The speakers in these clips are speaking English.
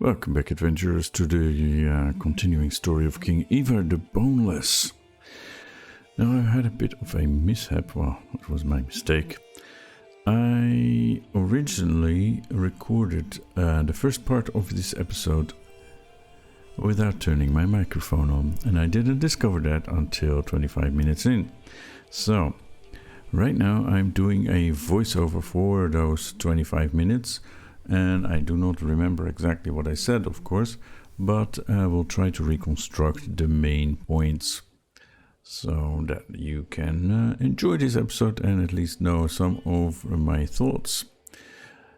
Welcome back, adventurers, to the continuing story of King Ivar the Boneless. Now, I had a bit of a mishap. Well, it was my mistake. I originally recorded the first part of this episode without turning my microphone on, and I didn't discover that until 25 minutes in. So, right now I'm doing a voiceover for those 25 minutes. And I do not remember exactly what I said, of course, but I will try to reconstruct the main points so that you can enjoy this episode and at least know some of my thoughts.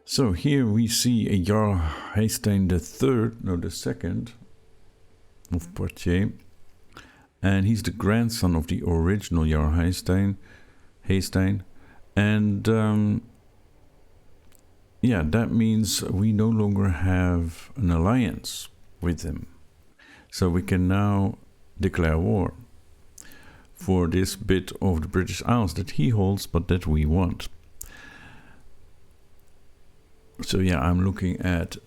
So here we see a Jarl Haystein the second of Poitiers, and he's the grandson of the original Jarl Haystein, and yeah, that means we no longer have an alliance with him. So we can now declare war for this bit of the British Isles that he holds, but that we want. So yeah, I'm looking at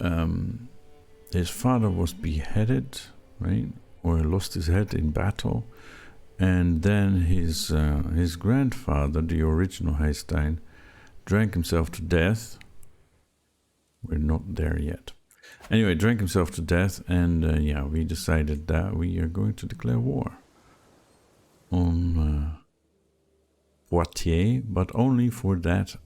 his father was beheaded, right? Or lost his head in battle. And then his grandfather, the original Haystein, drank himself to death. We're not there yet. Anyway, drank himself to death, and yeah, we decided that we are going to declare war on Poitiers, but only for that,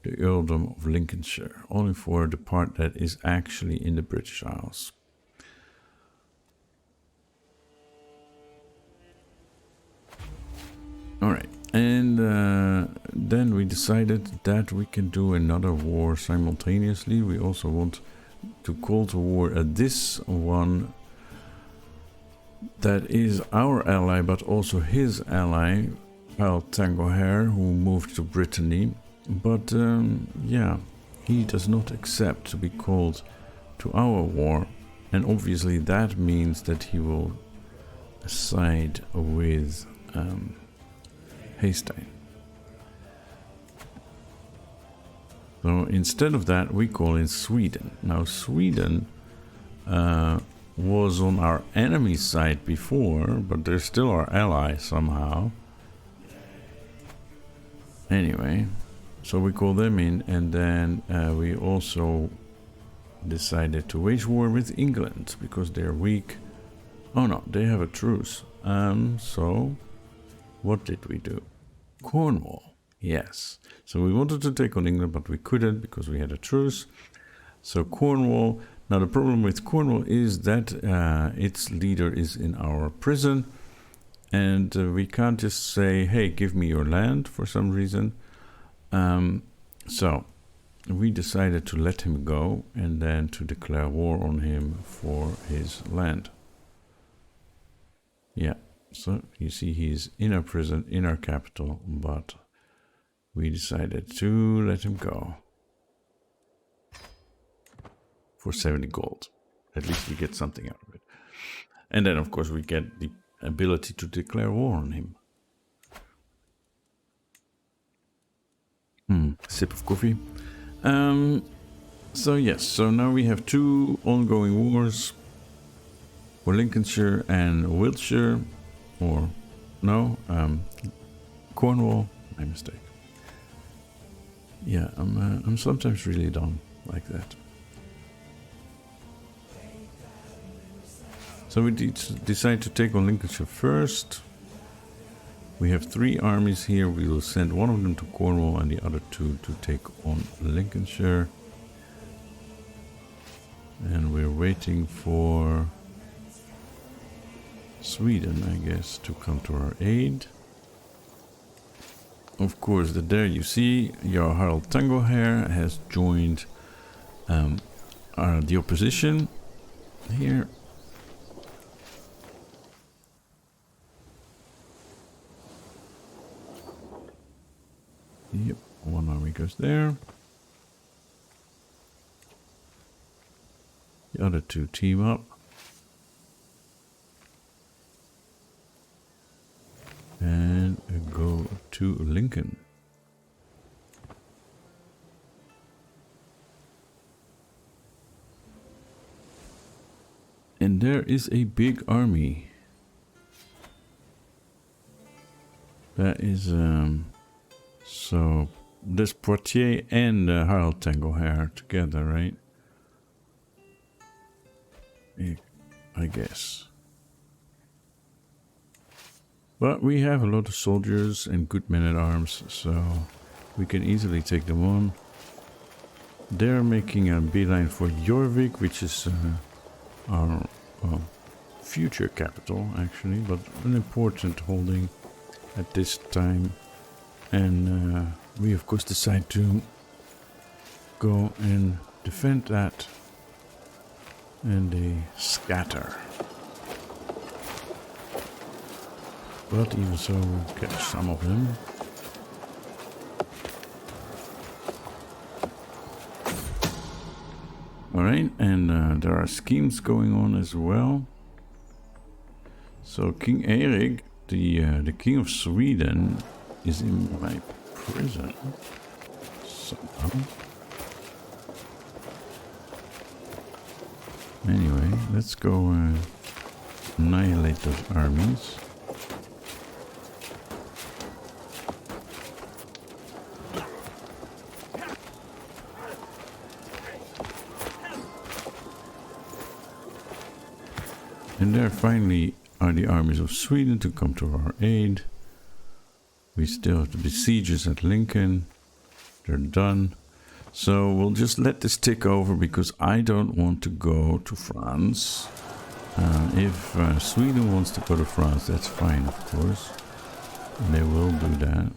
the earldom of Lincolnshire, only for the part that is actually in the British Isles. All right. And then we decided that we can do another war simultaneously. We also want to call to war at this one that is our ally, but also his ally, Pal Tangohair, who moved to Brittany. But yeah, he does not accept to be called to our war. And obviously that means that he will side with Haystein. So instead of that, we call in Sweden. Now, Sweden was on our enemy side before, but they're still our ally somehow. Anyway, so we call them in, and then we also decided to wage war with England because they're weak. Oh no, they have a truce. So what did we do? Cornwall, yes. So we wanted to take on England, but we couldn't because we had a truce. So Cornwall. Now the problem with Cornwall is that its leader is in our prison, and we can't just say, "Hey, give me your land" for some reason. So we decided to let him go and then to declare war on him for his land. Yeah. So you see he's in our prison, in our capital, but we decided to let him go for 70 gold. At least we get something out of it. And then, of course, we get the ability to declare war on him. Sip of coffee. So yes, so now we have two ongoing wars for Lincolnshire and Wiltshire. Or, no, Cornwall, my mistake. Yeah, I'm sometimes really dumb like that. So we decide to take on Lincolnshire first. We have 3 armies here. We will send one of them to Cornwall and the other 2 to take on Lincolnshire. And we're waiting for Sweden, I guess, to come to our aid. Of course, there you see your Harald Tangohair has joined the opposition here. Yep, one army goes there. The other 2 team up. And go to Lincoln. And there is a big army. That is, so there's Poitiers and Harald Tanglehair together, right? I guess. But we have a lot of soldiers and good men-at-arms, so we can easily take them on. They're making a beeline for Jorvik, which is our future capital, actually, but an important holding at this time. And we, of course, decide to go and defend that. And they scatter. But even so, we'll catch some of them. Alright, and there are schemes going on as well. So King Erik, the King of Sweden, is in my prison somehow. Anyway, let's go annihilate those armies. And there finally are the armies of Sweden to come to our aid. We still have the besiegers at Lincoln. They're done. So we'll just let this tick over because I don't want to go to France. If Sweden wants to go to France, that's fine, of course. And they will do that.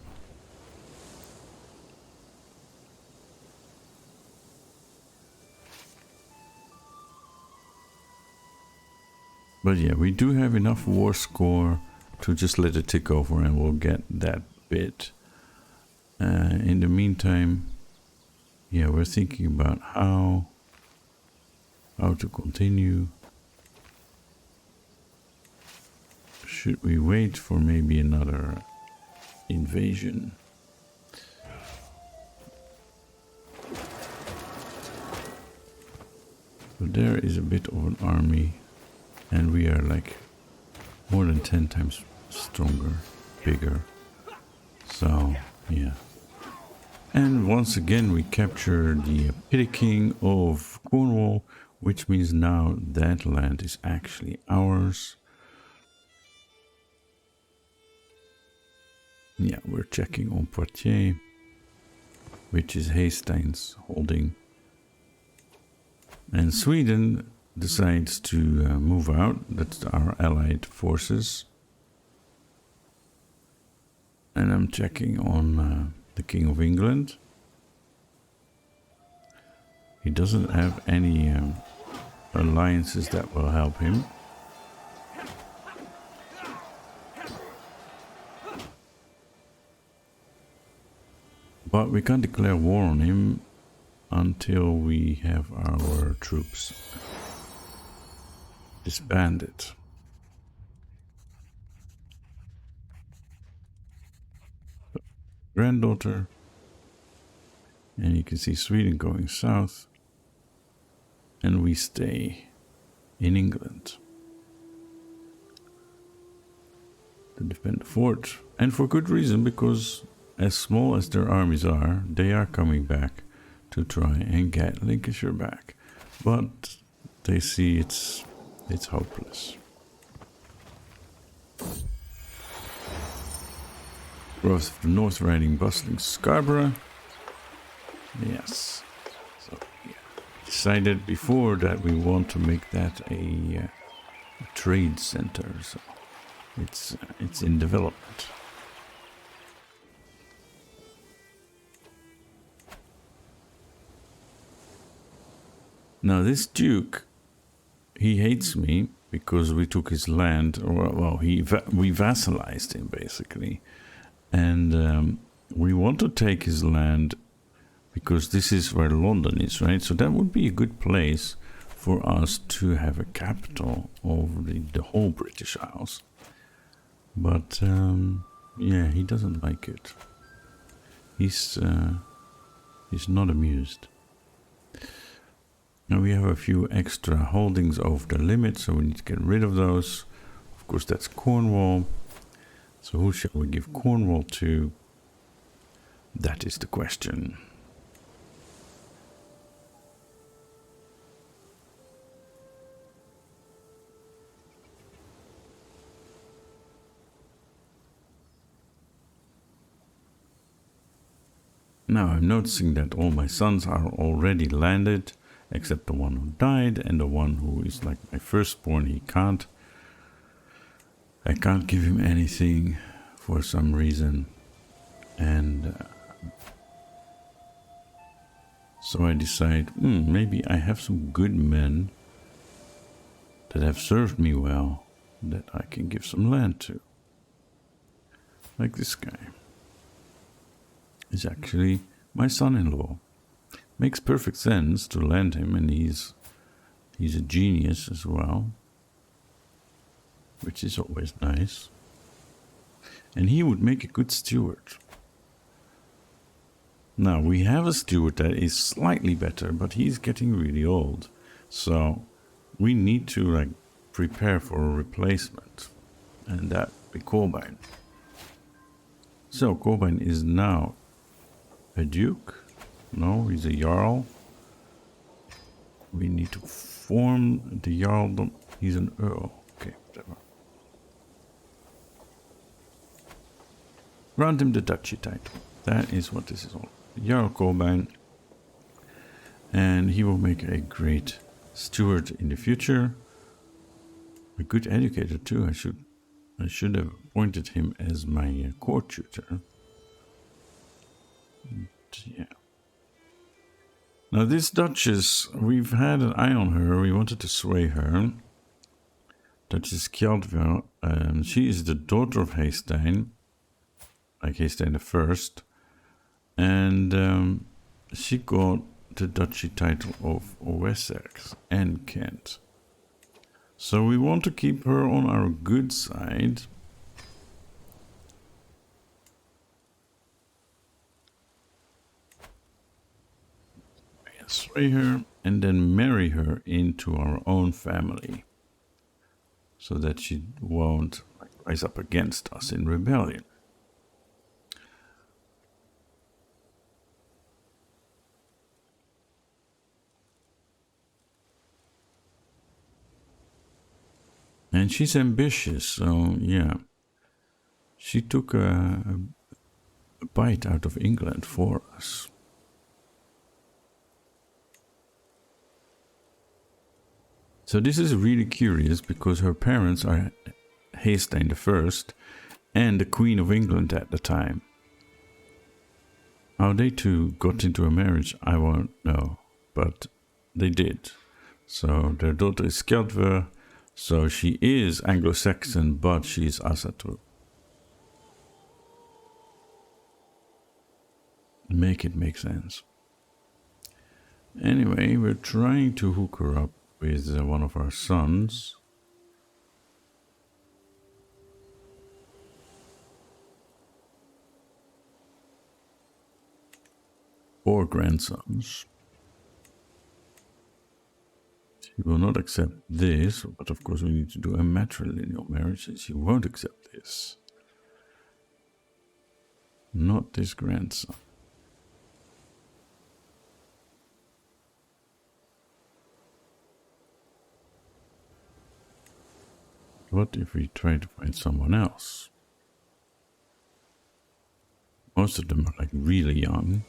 But yeah, we do have enough war score to just let it tick over and we'll get that bit. In the meantime, yeah, we're thinking about how to continue. Should we wait for maybe another invasion? But there is a bit of an army. And we are like more than 10 times stronger, bigger. So, yeah. And once again we capture the Petty King of Cornwall, which means now that land is actually ours. Yeah, we're checking on Poitiers, which is Haystein's holding. And Sweden decides to move out. That's our allied forces. And I'm checking on the King of England. He doesn't have any alliances that will help him. But we can't declare war on him until we have our troops disbanded. Granddaughter, and you can see Sweden going south, and we stay in England to defend the fort, and for good reason, because as small as their armies are, they are coming back to try and get Lincolnshire back, but they see it's hopeless. Growth of the North Riding bustling Scarborough. Yes. So we decided before that we want to make that a trade center. So it's in development. Now this Duke, he hates me because we took his land, or well, we vassalized him basically, and we want to take his land because this is where London is, right? So that would be a good place for us to have a capital over the whole British Isles. But yeah, he doesn't like it. He's not amused. Now we have a few extra holdings over the limit, so we need to get rid of those. Of course, that's Cornwall. So who shall we give Cornwall to? That is the question. Now I'm noticing that all my sons are already landed, except the one who died, and the one who is like my firstborn, I can't give him anything for some reason. And so I decide, maybe I have some good men that have served me well, that I can give some land to. Like this guy. Is actually my son-in-law. Makes perfect sense to lend him, and he's a genius as well, which is always nice. And he would make a good steward. Now we have a steward that is slightly better, but he's getting really old, so we need to prepare for a replacement, and that would be Corbijn. So Corbijn is now a duke? No, he's a jarl. We need to form the jarldom. He's an earl. Okay, whatever. Grant him the duchy title. That is what this is all. Jarl Corbijn. And he will make a great steward in the future. A good educator too. I should have appointed him as my court tutor. Yeah. Now this Duchess, we've had an eye on her. We wanted to sway her. Duchess Kjaldver. She is the daughter of Haystein, like Haystein the First, and she got the duchy title of Wessex and Kent. So we want to keep her on our good side. Sway her and then marry her into our own family, so that she won't rise up against us in rebellion. And she's ambitious, so yeah, she took a bite out of England for us. So this is really curious because her parents are Haystein the First and the Queen of England at the time. How they two got into a marriage, I won't know, but they did. So their daughter is Kjaldver, so she is Anglo-Saxon, but she is Asatur. Make it make sense. Anyway, we're trying to hook her up with one of our sons. Or grandsons. She will not accept this, but of course we need to do a matrilineal marriage, and she won't accept this. Not this grandson. What if we try to find someone else? Most of them are like really young.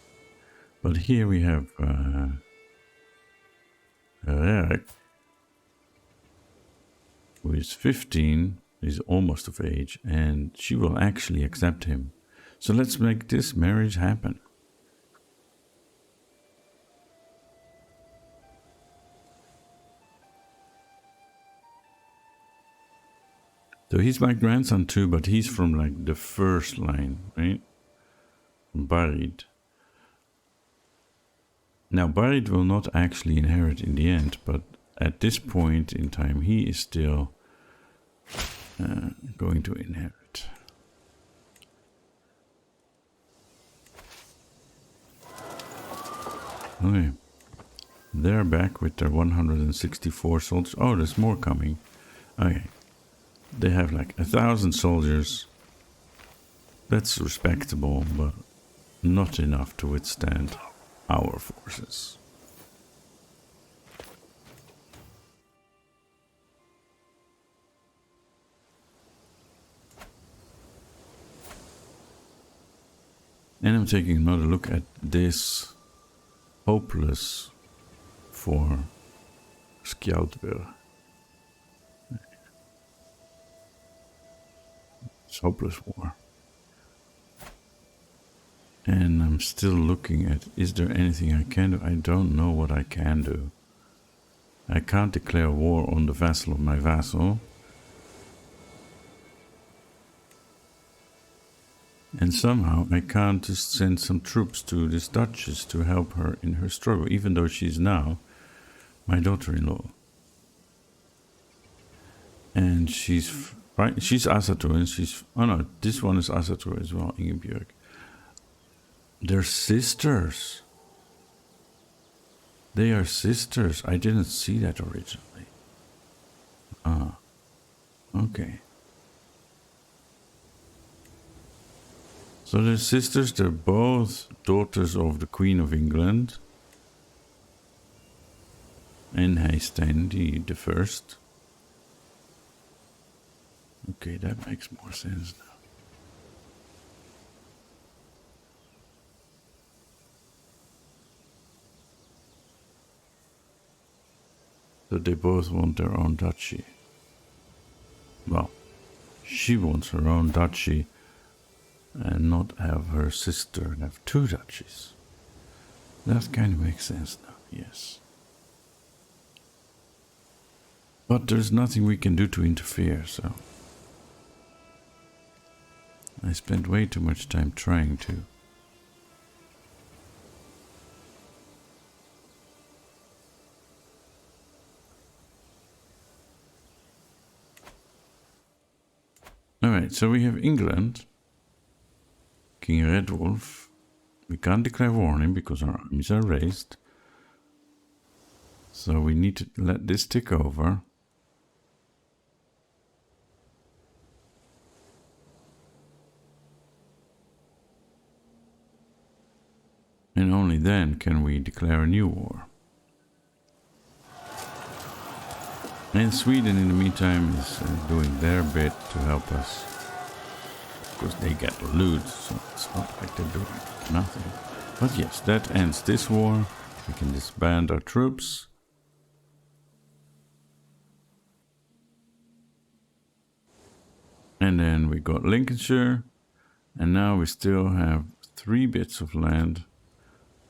But here we have Rerk, who is 15, is almost of age, and she will actually accept him. So let's make this marriage happen. So he's my grandson too, but he's from like the first line, right? From Barid. Now Barid will not actually inherit in the end, but at this point in time he is still going to inherit. Okay. They're back with their 164 soldiers. Oh, there's more coming. Okay. They have like 1,000 soldiers. That's respectable, but not enough to withstand our forces. And I'm taking another look at this hopeless for Skjaldbø. It's hopeless war. And I'm still looking at, is there anything I can do? I don't know what I can do. I can't declare war on the vassal of my vassal. And somehow I can't just send some troops to this duchess to help her in her struggle, even though she's now my daughter-in-law. And she's right. She's Asatur, and she's oh no, this one is Asatur as well, Ingebjörg. They're sisters. They are sisters. I didn't see that originally. Ah, okay. So they're sisters. They're both daughters of the Queen of England and Haystein the first. Okay, that makes more sense now. So they both want their own duchy. Well, she wants her own duchy and not have her sister have two duchies. That kind of makes sense now, yes. But there's nothing we can do to interfere, so... I spent way too much time trying to. Alright, so we have England. King Redwolf. We can't declare war on him because our armies are raised. So we need to let this tick over. And only then can we declare a new war. And Sweden, in the meantime, is doing their bit to help us. Of course, they get loot, so it's not like they're doing nothing. But yes, that ends this war. We can disband our troops. And then we got Lincolnshire. And now we still have 3 bits of land.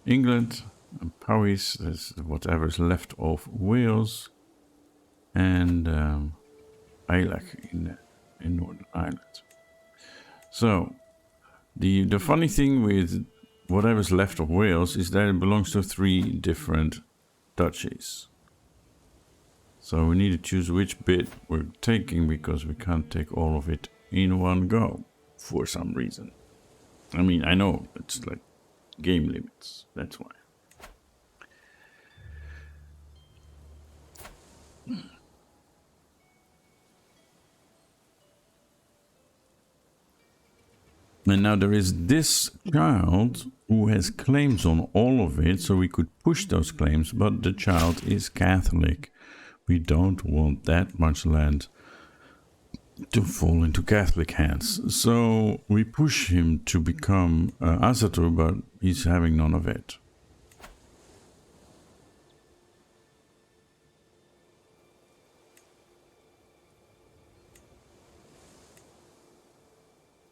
England, and Powys, that's whatever's left of Wales. And Eileach in Northern Ireland. So, the funny thing with whatever's left of Wales is that it belongs to 3 different duchies. So we need to choose which bit we're taking because we can't take all of it in one go for some reason. I mean, I know it's like game limits, that's why. And now there is this child who has claims on all of it, so we could push those claims, but the child is Catholic. We don't want that much land to fall into Catholic hands. So we push him to become Asatur, but he's having none of it.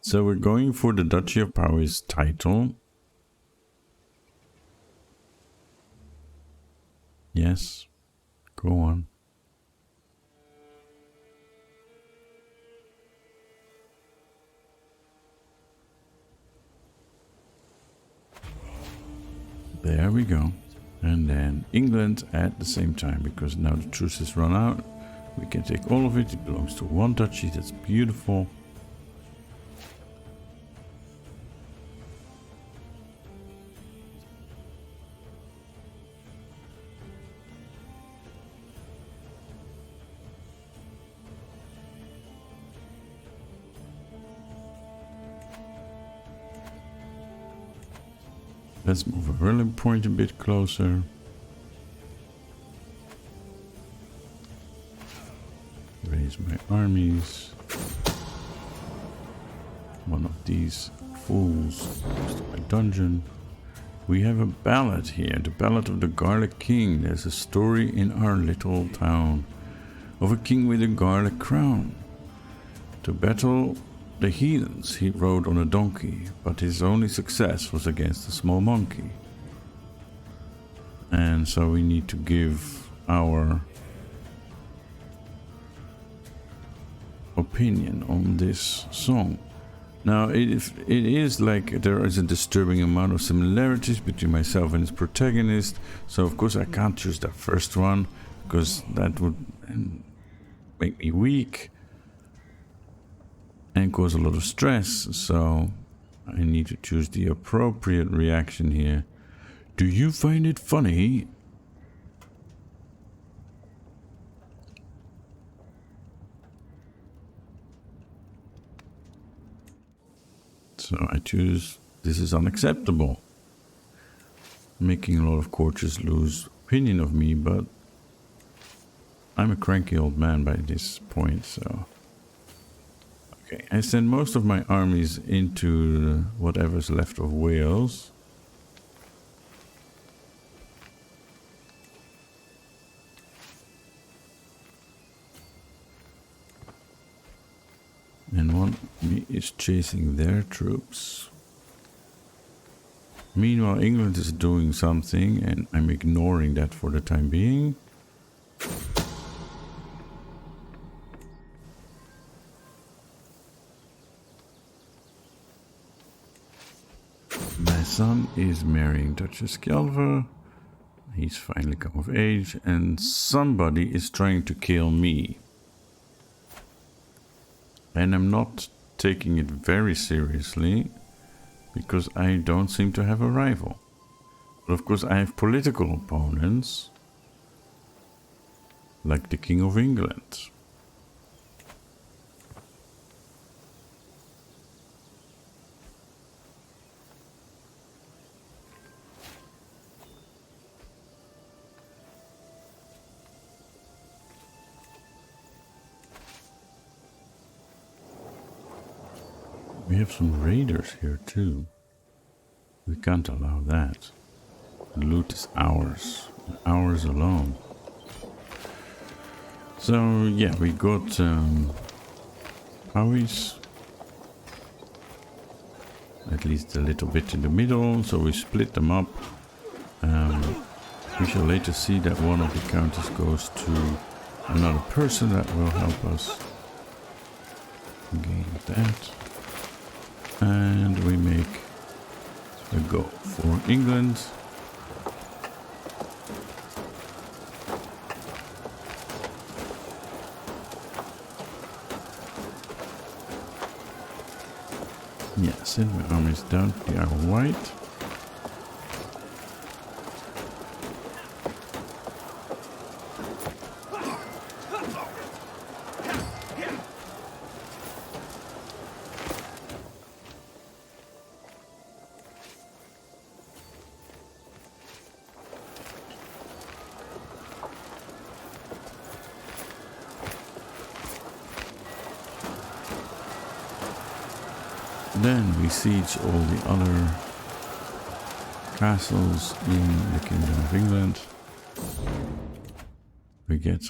So we're going for the Duchy of Powys title. Yes, go on. There we go. And then England at the same time, because now the truce has run out. We can take all of it. It belongs to one duchy. That's beautiful. Let's move a rallying point a bit closer. Raise my armies. One of these fools goes to my dungeon. We have a ballad here, the Ballad of the Garlic King. There's a story in our little town of a king with a garlic crown. To battle the heathens he rode on a donkey, but his only success was against a small monkey. And so we need to give our opinion on this song. Now, it is like there is a disturbing amount of similarities between myself and its protagonist, so of course I can't choose that first one, because that would make me weak and cause a lot of stress, so I need to choose the appropriate reaction here. Do you find it funny? So I choose, this is unacceptable. Making a lot of courtiers lose opinion of me, but I'm a cranky old man by this point, so... Okay, I send most of my armies into whatever's left of Wales. And one is chasing their troops. Meanwhile, England is doing something, and I'm ignoring that for the time being. My son is marrying Duchess Gelver. He's finally come of age, and somebody is trying to kill me. And I'm not taking it very seriously, because I don't seem to have a rival. But of course I have political opponents, like the King of England. We have some raiders here too. We can't allow that. The loot is ours. Ours alone. So yeah, we got Howies. At least a little bit in the middle, so we split them up. We shall later see that one of the counties goes to another person that will help us gain that. And we make a go for England. Yeah, send my armies down to the Isle of Wight. Then we siege all the other castles in the Kingdom of England. We get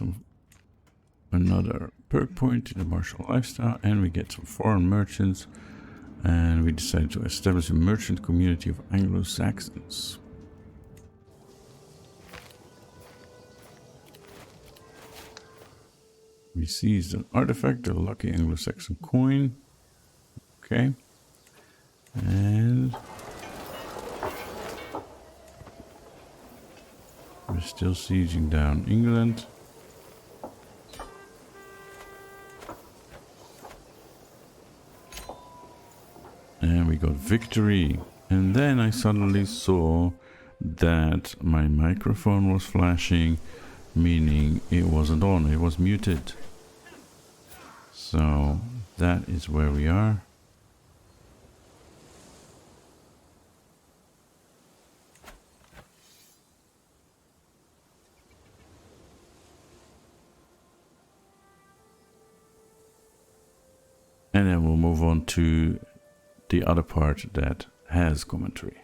another perk point in the martial lifestyle, and we get some foreign merchants, and we decided to establish a merchant community of Anglo-Saxons. We seized an artifact, a lucky Anglo-Saxon coin. Okay. And we're still sieging down England. And we got victory. And then I suddenly saw that my microphone was flashing, meaning it wasn't on, it was muted. So that is where we are. And then we'll move on to the other part that has commentary.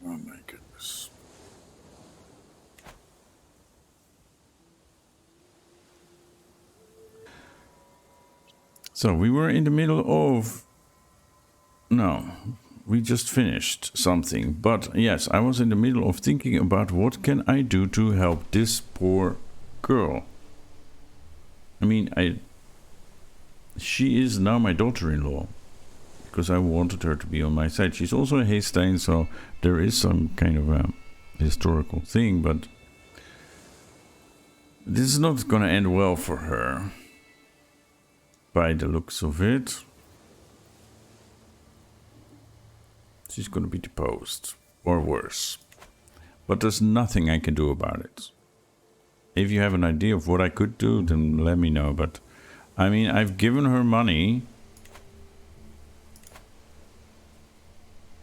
Oh my goodness. So we were in the middle of... No, we just finished something. But yes, I was in the middle of thinking about what can I do to help this poor girl. I mean, she is now my daughter-in-law. Because I wanted her to be on my side. She's also a Haystein, so there is some kind of a historical thing, but this is not going to end well for her. By the looks of it. She's going to be deposed, or worse. But there's nothing I can do about it. If you have an idea of what I could do, then let me know. But, I mean, I've given her money.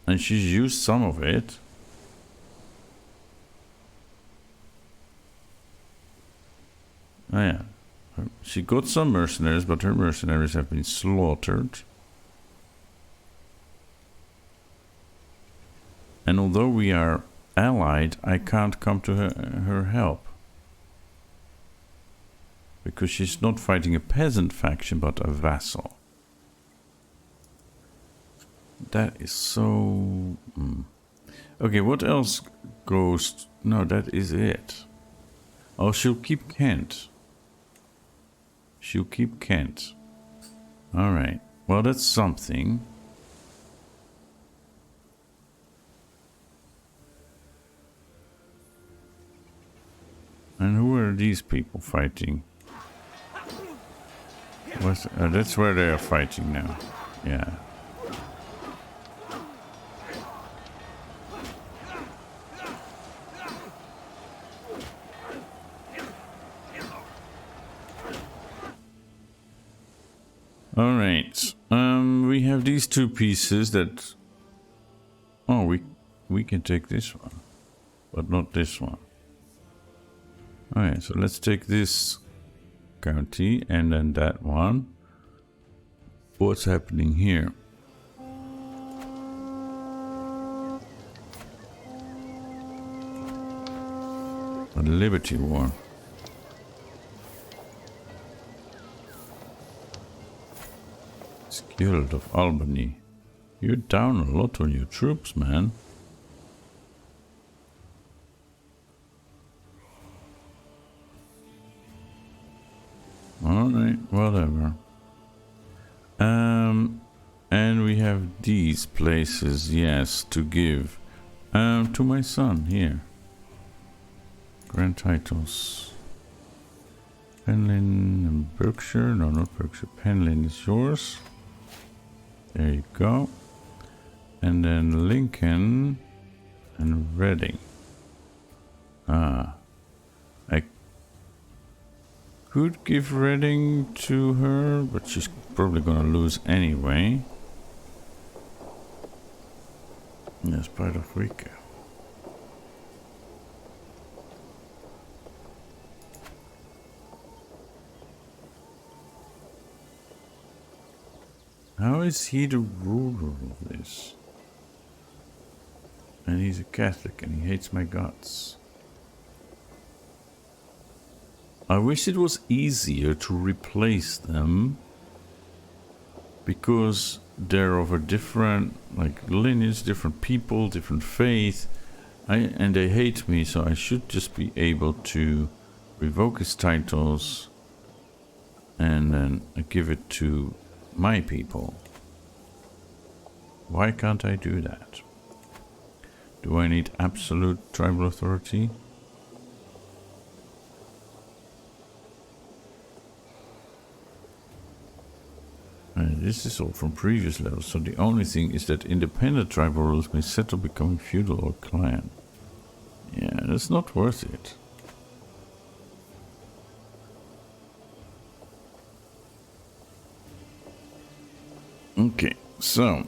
And she's used some of it. Oh yeah. She got some mercenaries, but her mercenaries have been slaughtered. And although we are allied, I can't come to her help. Because she's not fighting a peasant faction, but a vassal. That is so... Okay, what else goes... No, that is it. Oh, she'll keep Kent. She'll keep Kent. Alright. Well, that's something. And who are these people fighting? That's where they are fighting now. Yeah. Alright, we have these two pieces that... Oh, we can take this one, but not this one. Alright, so let's take this county and then that one. What's happening here? A Liberty War. Guild of Albany. You're down a lot on your troops, man. Alright, whatever. And we have these places, yes, to give. To my son, here. Grand titles. Penlyn and Berkshire. No, not Berkshire. Penlyn is yours. There you go. And then Lincoln and Reading. Ah. I could give Reading to her, but she's probably gonna lose anyway. That's part of Rica. How is he the ruler of this? And he's a Catholic and he hates my guts. I wish it was easier to replace them. Because they're of a different, like, lineage, different people, different faith. And they hate me, so I should just be able to revoke his titles and then give it to my people. Why can't I do that? Do I need absolute tribal authority? This is all from previous levels, so the only thing is that independent tribal rulers may settle becoming feudal or clan. Yeah, that's not worth it. Okay, so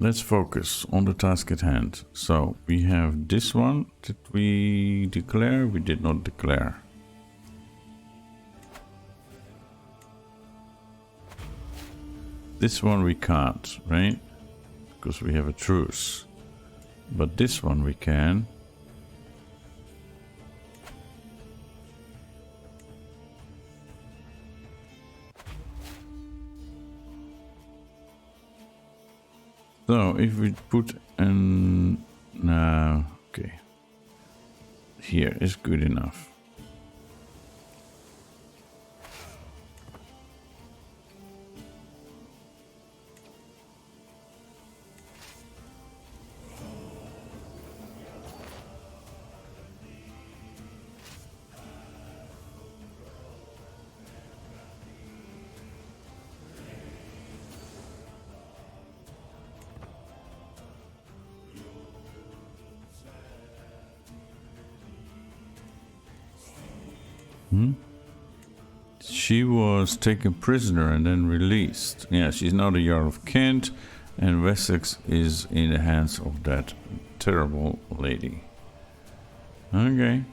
Let's focus on the task at hand. So we have this one. Did we declare? We did not declare. This one we can't, right? Because we have a truce. But this one we can. So if we put an... no, okay. Here is good enough. She was taken prisoner and then released. Yeah, she's now the Jarl of Kent, and Wessex is in the hands of that terrible lady. Okay.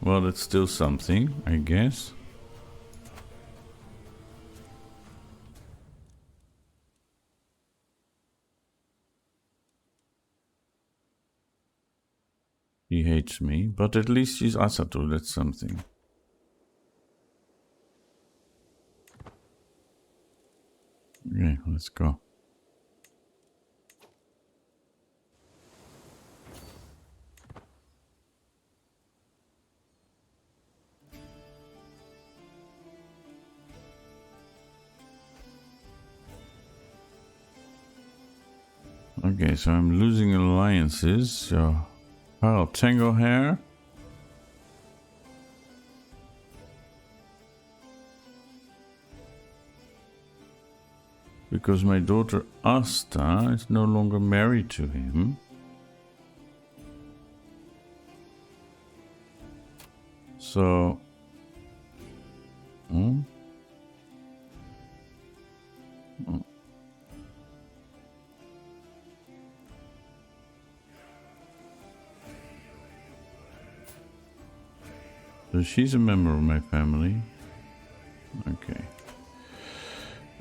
Well, that's still something, I guess. He hates me, but at least she's Asatu, that's something. Okay, let's go. Okay, so I'm losing alliances. So, Harald Tango Hair. Because my daughter Asta is no longer married to him. So... oh. So she's a member of my family. Okay.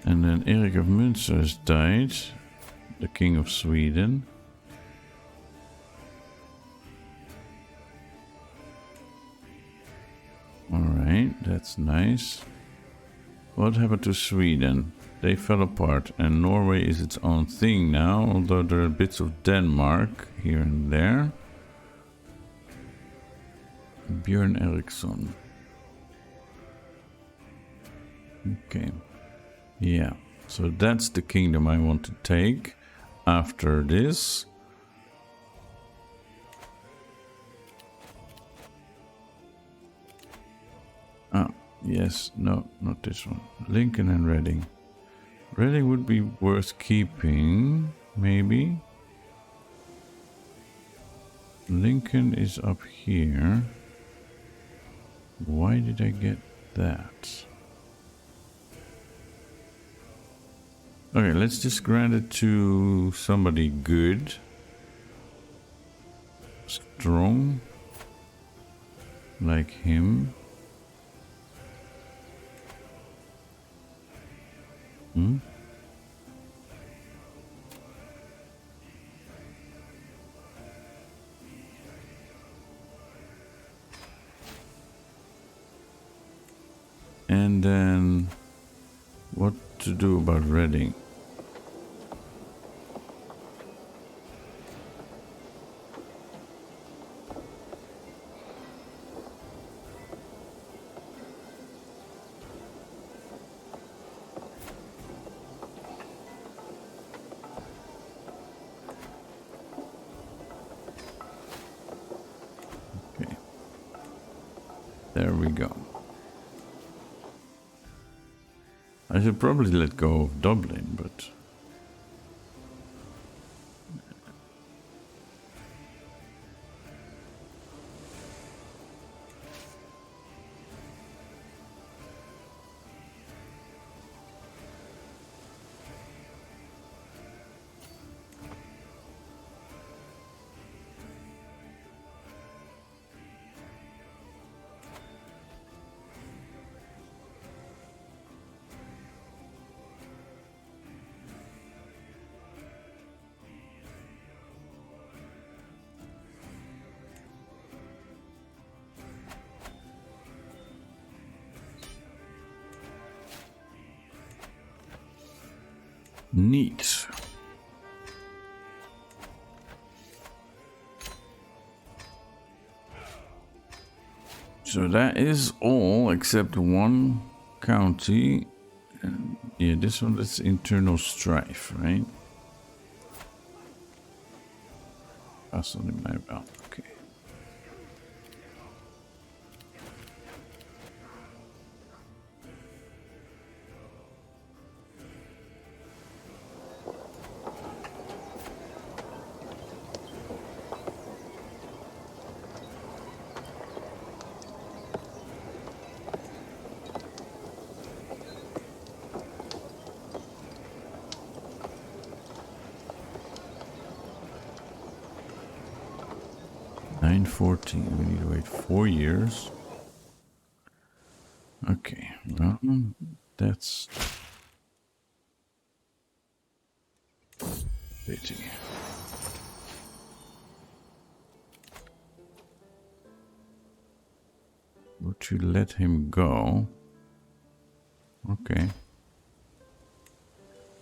And then Erik of Münster has died. The King of Sweden. Alright, that's nice. What happened to Sweden? They fell apart, and Norway is its own thing now, although there are bits of Denmark here and there. Björn Eriksson. Okay. Yeah, so that's the kingdom I want to take after this. Ah, yes, no, not this one. Lincoln and Reading. Reading would be worth keeping, maybe. Lincoln is up here. Why did I get that? Okay, let's just grant it to somebody good. Strong. Like him. Hmm? And then what to do about Reading? Okay. There we go. I should probably let go of Dublin, but... Neat. So that is all except one county. Yeah, this one is internal strife, right? That's on my mouth. Okay. We need to wait 4 years. Okay, well, that's pity. Would you let him go? Okay.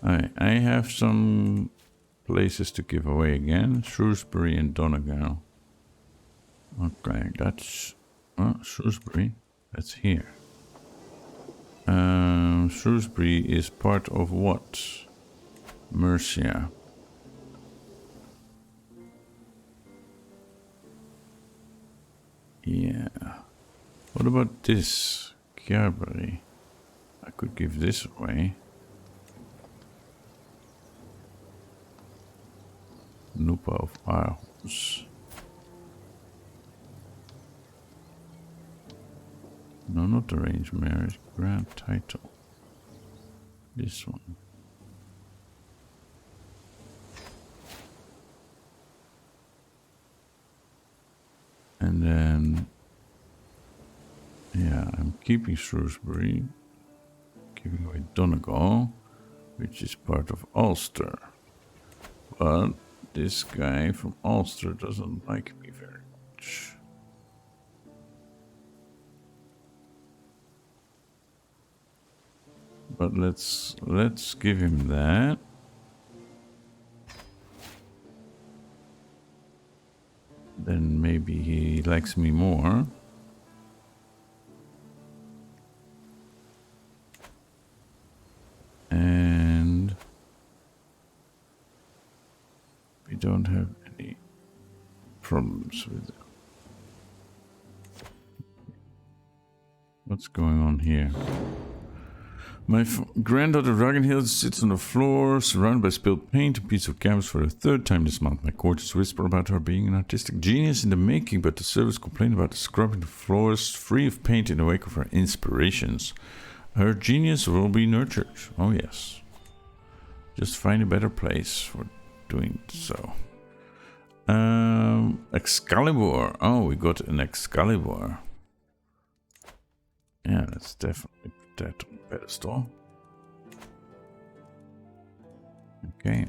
I have some places to give away again. Shrewsbury and Donegal. Okay, that's Shrewsbury. That's here. Shrewsbury is part of what? Mercia. Yeah. What about this? Carberry. I could give this away. Nupa of Aarhus. No, not arranged marriage. Grand title. This one. And then, yeah, I'm keeping Shrewsbury. Giving away Donegal, which is part of Ulster. But this guy from Ulster doesn't like me very much. But let's give him that. Then maybe he likes me more. And we don't have any problems with it. What's going on here? My granddaughter Ragnhild sits on the floor, surrounded by spilled paint and pieces of canvas for the third time this month. My courtiers whisper about her being an artistic genius in the making, but the servants complain about the scrubbing the floors free of paint in the wake of her inspirations. Her genius will be nurtured. Oh yes. Just find a better place for doing so. Excalibur. Oh, we got an Excalibur. Yeah, let's definitely put that on the pedestal. Okay.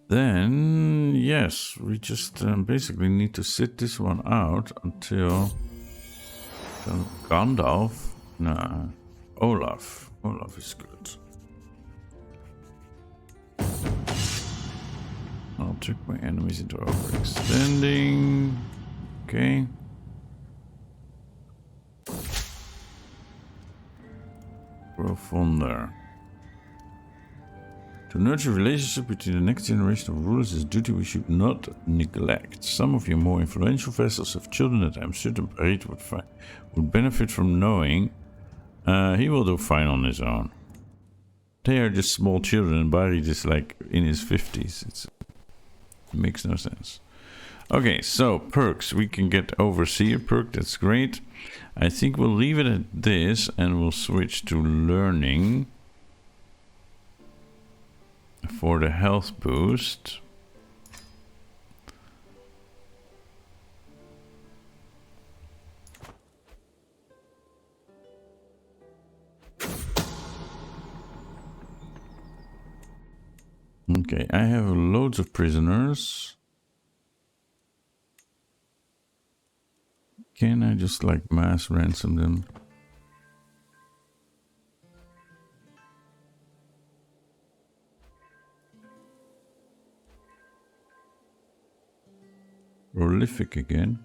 Then, yes, we just basically need to sit this one out until Gandalf. Nah, Olaf. Olaf is good. I'll trick my enemies into overextending. Okay. Profonder. To nurture a relationship between the next generation of rulers is a duty we should not neglect. Some of your more influential vassals have children that I'm certain Barit would benefit from knowing. He will do fine on his own. They are just small children and Barit is like in his 50s. It makes no sense. Okay, so perks. We can get Overseer perk. That's great. I think we'll leave it at this and we'll switch to learning for the health boost. Okay, I have loads of prisoners. Can I just like mass ransom them? Prolific again.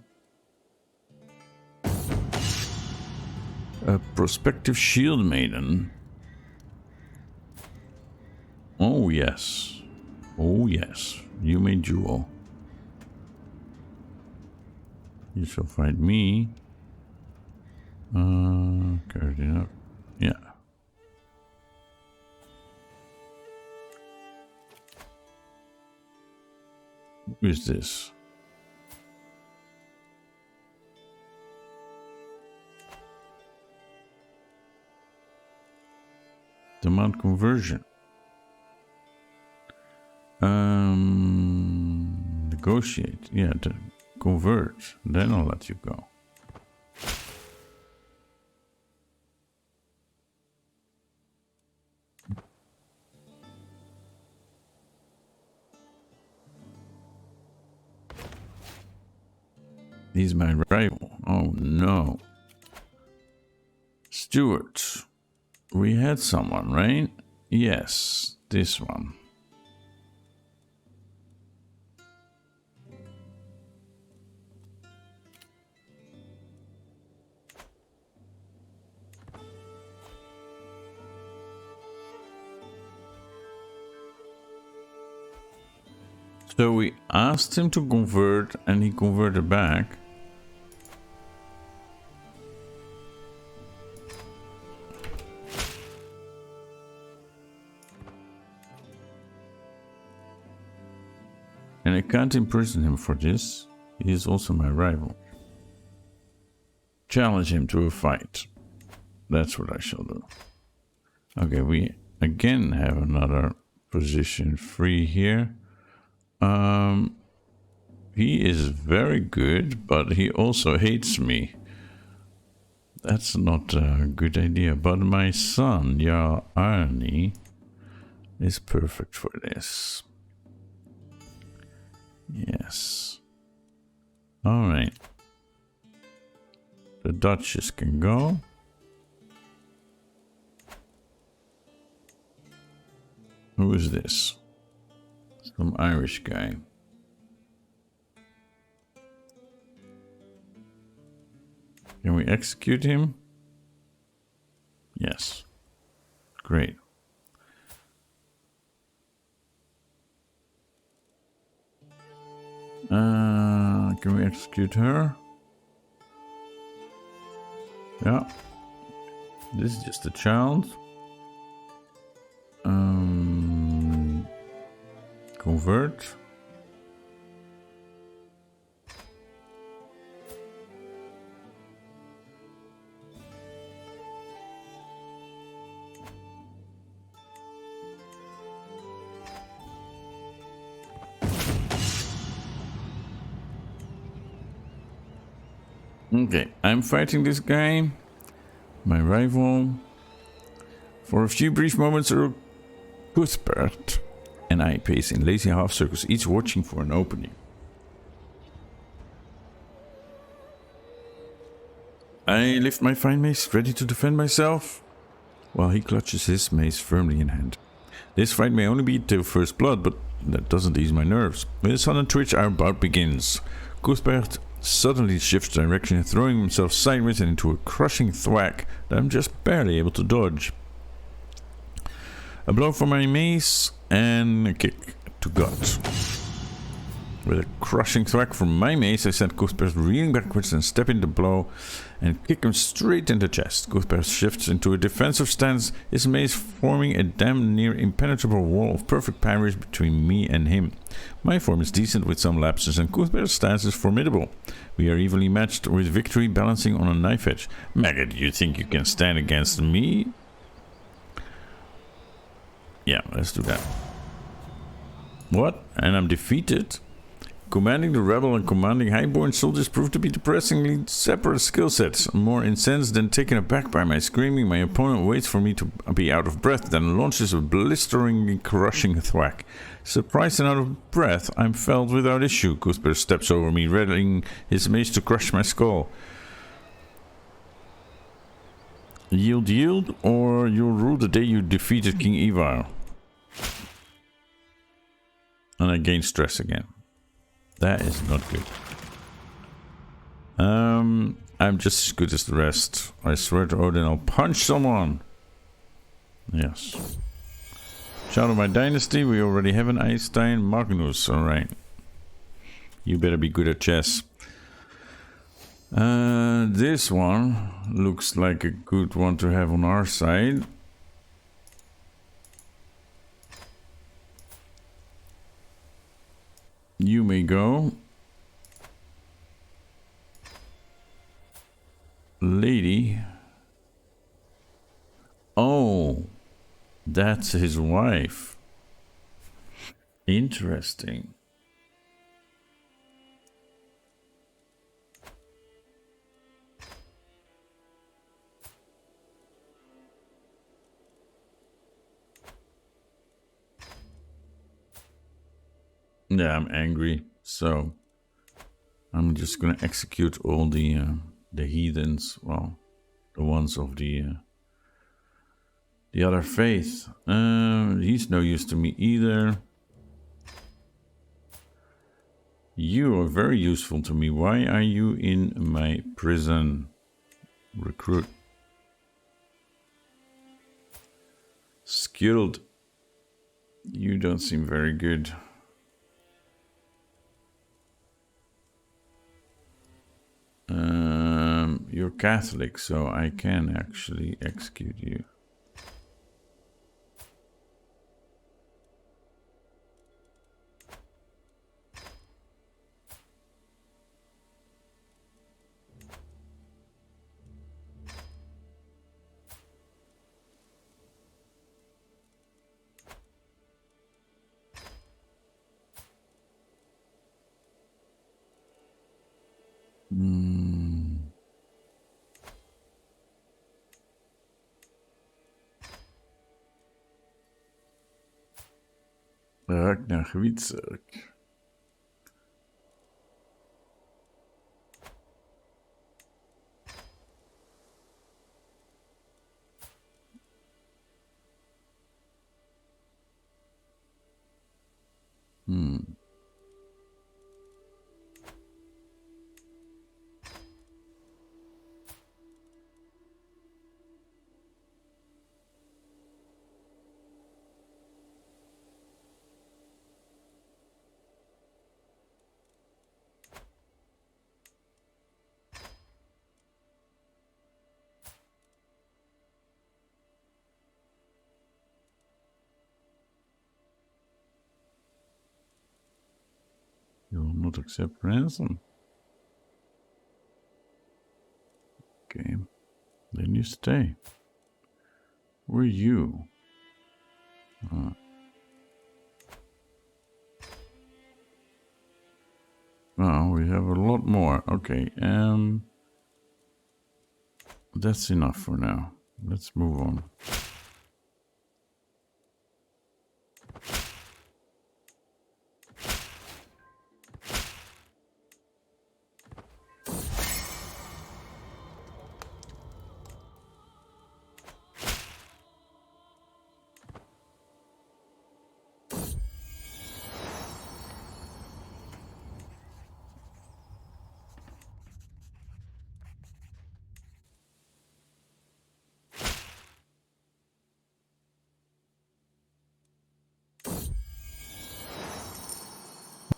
A prospective shield maiden. Oh yes. Oh yes. You may duel. You shall fight me. Carried it up. Yeah. Who is this? Demand conversion. Negotiate. Yeah, convert. Then I'll let you go. He's my rival. Oh no. Stewards. We had someone, right? Yes, this one. So we asked him to convert and he converted back. And I can't imprison him for this. He is also my rival. Challenge him to a fight. That's what I shall do. Okay, we again have another position free here. He is very good, but he also hates me. That's not a good idea. But my son, Jarl Arni, is perfect for this. Yes. Alright. The Duchess can go. Who is this? Some Irish guy. Can we execute him? Yes. Great. Can we execute her? Yeah. This is just a child. Convert. Okay, I'm fighting this guy, my rival. For a few brief moments, Cuthbert and I pace in lazy half circles, each watching for an opening. I lift my fine mace, ready to defend myself, while he clutches his mace firmly in hand. This fight may only be till first blood, but that doesn't ease my nerves. With a sudden twitch, our bout begins. Cuthbert suddenly shifts direction, throwing himself sideways and into a crushing thwack that I'm just barely able to dodge. A blow for my mace and a kick to gut. With a crushing thwack from my mace, I send Cuthbert reeling backwards and step in the blow and kick him straight in the chest. Cuthbert shifts into a defensive stance, his mace forming a damn near impenetrable wall of perfect parries between me and him. My form is decent with some lapses, and Cuthbert's stance is formidable. We are evenly matched, with victory balancing on a knife edge. Maggot, you think you can stand against me? Yeah, let's do that. What? And I'm defeated? Commanding the rebel and commanding highborn soldiers proved to be depressingly separate skill sets. More incensed than taken aback by my screaming, my opponent waits for me to be out of breath, then launches a blisteringly crushing thwack. Surprised and out of breath, I'm felled without issue. Cuthbert steps over me, readying his mace to crush my skull. Yield, or you'll rue the day you defeated King Ivar. And I gain stress again. That is not good. I'm just as good as the rest. I swear to Odin, I'll punch someone. Yes. Child of my dynasty, we already have an Einstein Magnus, alright. You better be good at chess. This one looks like a good one to have on our side. You may go. Lady. Oh, that's his wife. Interesting. Yeah, I'm angry, so I'm just gonna execute all the heathens. Well, the ones of the other faith. He's no use to me either. You are very useful to me. Why are you in my prison? Recruit. Skilled. You don't seem very good. You're Catholic, so I can actually execute you. Ragnar Hvitzerk. You will not accept ransom. Okay. Then you stay. Where are you? Oh, we have a lot more. Okay, that's enough for now. Let's move on.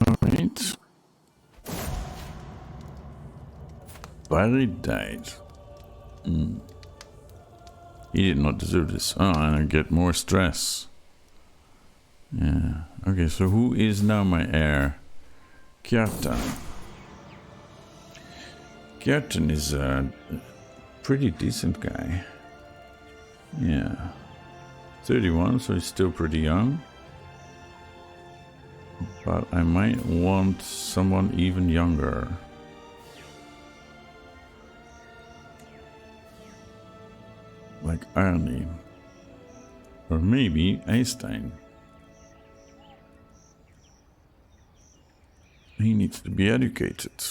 Alright. Barry died. He did not deserve this. Oh, and I get more stress. Yeah. Okay, so who is now my heir? Kjartan. Kjartan is a pretty decent guy. Yeah. 31, so he's still pretty young. But I might want someone even younger. Like Arnie. Or maybe Einstein. He needs to be educated.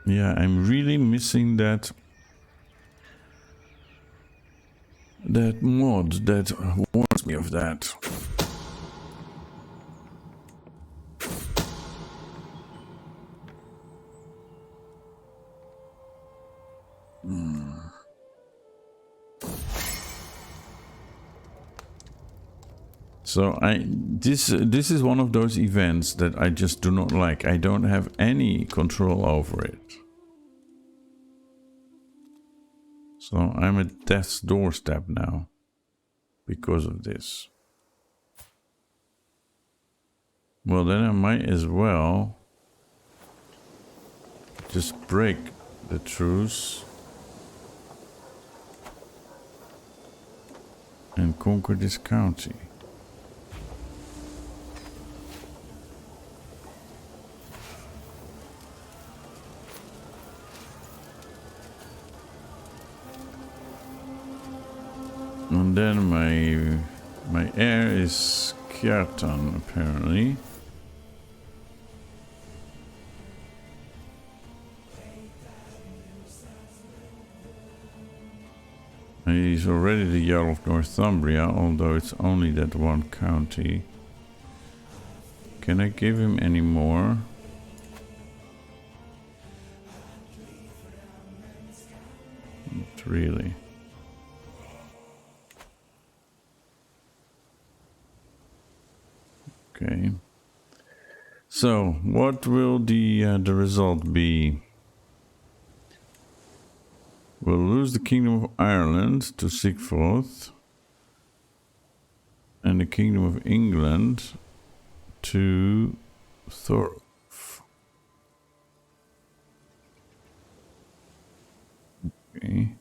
Yeah, I'm really missing that mod that warns me of that. So this is one of those events that I just do not like. I don't have any control over it. So I'm at death's doorstep now because of this. Well, then I might as well just break the truce and conquer this county. And then my heir is Kjartan, apparently. He's already the Jarl of Northumbria, although it's only that one county. Can I give him any more? Not really. Okay. So, what will the result be? We'll lose the Kingdom of Ireland to Sigfroth and the Kingdom of England to Thorolf. Okay.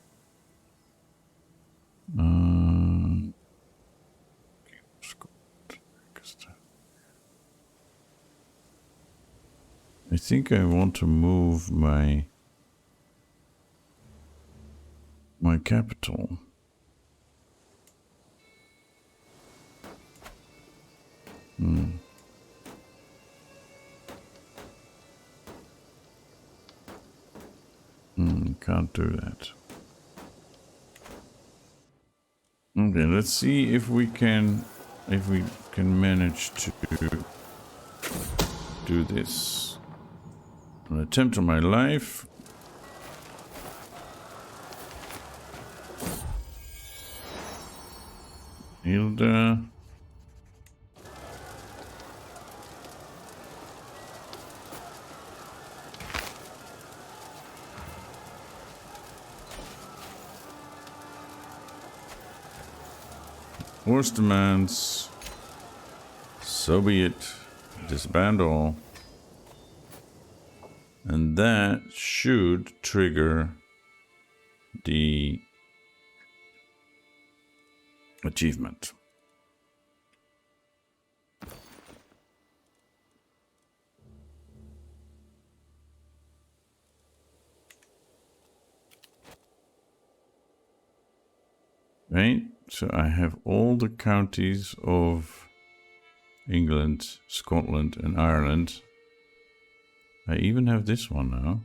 I think I want to move my capital. Can't do that. Okay, let's see if we can manage to do this. An attempt on my life. Hilda. Horse demands. So be it. Disband all. And that should trigger the achievement. Right, so I have all the counties of England, Scotland, and Ireland. I even have this one now.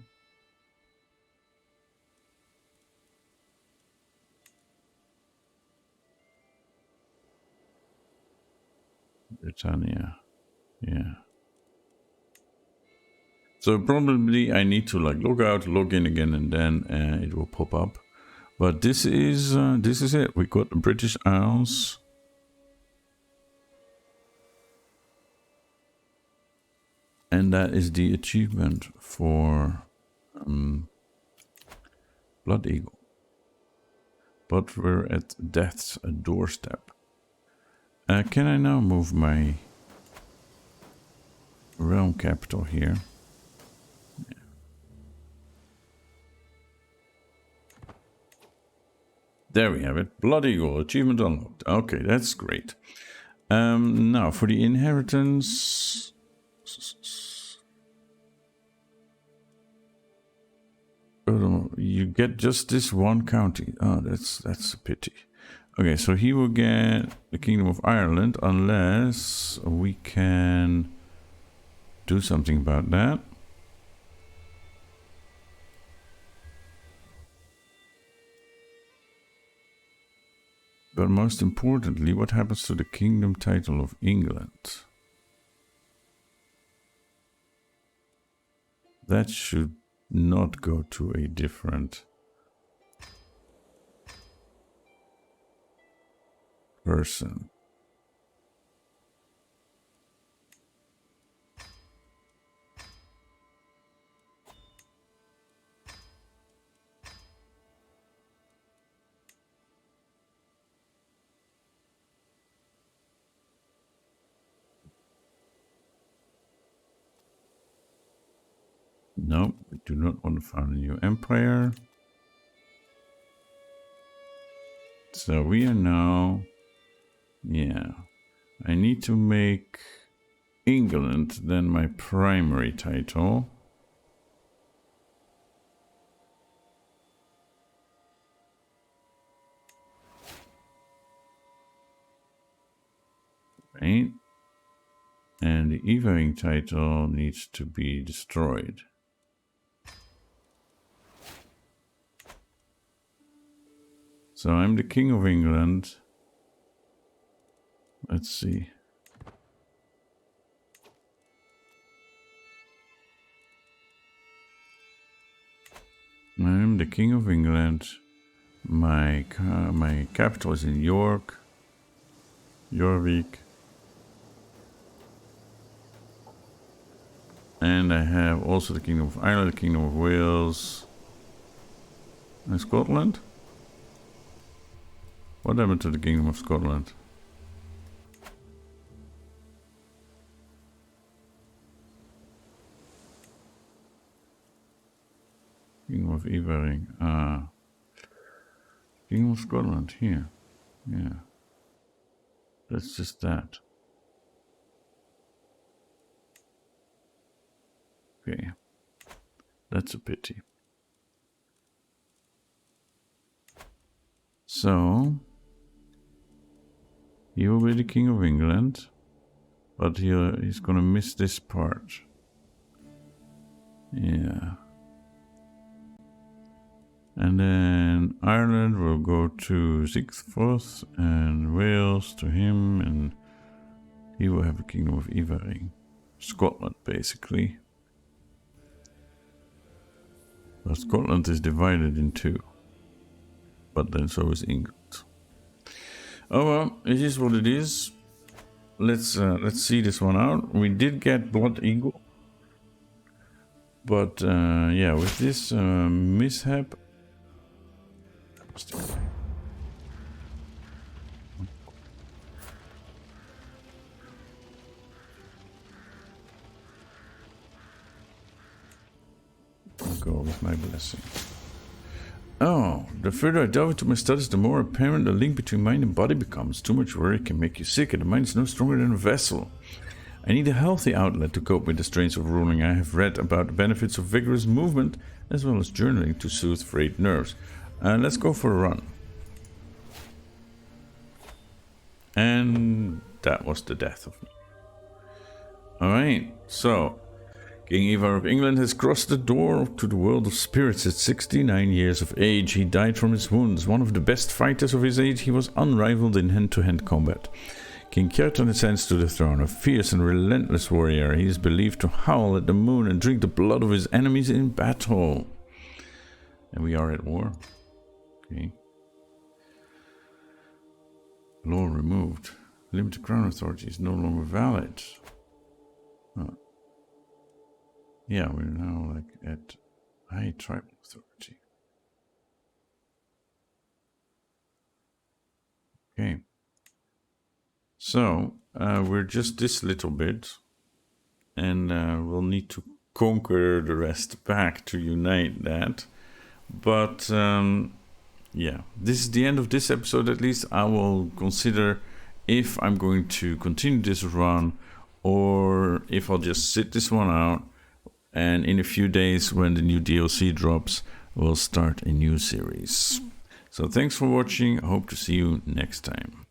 Britannia, yeah. So probably I need to like log out, log in again, and then it will pop up. But this is it. We got the British Isles. And that is the achievement for Blood Eagle. But we're at death's doorstep. Can I now move my realm capital here? Yeah. There we have it. Blood Eagle, achievement unlocked. Okay, that's great. Now for the inheritance. You get just this one county. Oh, that's a pity. Okay, so he will get the Kingdom of Ireland unless we can do something about that. But most importantly, what happens to the kingdom title of England? That should not go to a different person. No, we do not want to found a new empire. So we are now... Yeah. I need to make England then my primary title. Right. And the Ivaring title needs to be destroyed. So I'm the King of England. Let's see. I'm the King of England. My capital is in York. Jorvik. And I have also the Kingdom of Ireland, the Kingdom of Wales, and Scotland. What happened to the Kingdom of Scotland? Kingdom of Ivaring. Kingdom of Scotland here. Yeah. That's just that. Okay. That's a pity. So he will be the King of England, but he's gonna miss this part. Yeah. And then Ireland will go to Sigfrid and Wales to him, and he will have a Kingdom of Ivaring. Scotland, basically. But Scotland is divided in two. But then so is England. Oh well, it is what it is. Let's see this one out. We did get Blood Eagle. But yeah, with this mishap... I'll go with my blessing. Oh, the further I delve into my studies, the more apparent the link between mind and body becomes. Too much worry can make you sick, and the mind is no stronger than a vessel. I need a healthy outlet to cope with the strains of ruling. I have read about the benefits of vigorous movement, as well as journaling to soothe frayed nerves. Let's go for a run. And that was the death of me. Alright, so... King Ivar of England has crossed the door to the world of spirits at 69 years of age. He died from his wounds. One of the best fighters of his age, he was unrivaled in hand-to-hand combat. King Kjartan ascends to the throne, a fierce and relentless warrior. He is believed to howl at the moon and drink the blood of his enemies in battle. And we are at war. Okay. Law removed. Limited crown authority is no longer valid. Huh. Yeah, we're now like at high tribal authority. Okay. So, we're just this little bit. And we'll need to conquer the rest back to unite that. But, yeah, this is the end of this episode at least. I will consider if I'm going to continue this run or if I'll just sit this one out. And in a few days, when the new DLC drops, we'll start a new series. So thanks for watching. I hope to see you next time.